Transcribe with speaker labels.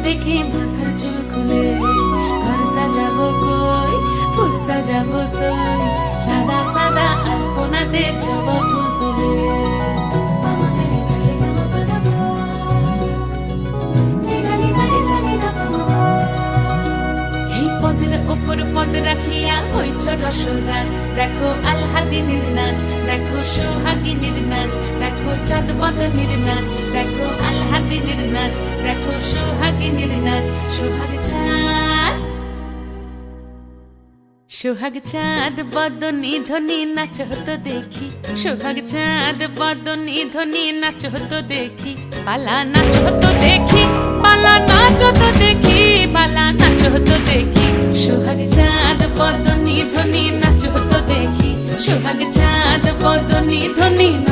Speaker 1: দেখি মাথার চুল খুলে ঘর সাজাবো কই ফুল সাজাবো সই সাদা সাদা আলপনাতে জবা ফুল তুলে এই পদের উপর পদ রাখিয়া হইছ রসরাজ দেখো আলহাদিনীর নাচ দেখো সোহাগিনীর নাচ দেখো চাঁদ বদনীর নাচ দেখো আলহাদিনীর নাচ দেখো সোহাগিনীর নাচ সোহাগ চাঁদ বদনী ধ্বনি নাচ হতো দেখি সোহাগ চাঁদ বদনী ধ্বনি নাচ হতো দেখি পালা নাচ হতো দেখি পালা নাচ হতো দেখি পালা নাচ হতো দেখি সোহাগ চাঁদ বদনী ধ্বনি নাচ হতো দেখি সোহাগ চাঁদ বদনী ধ্বনি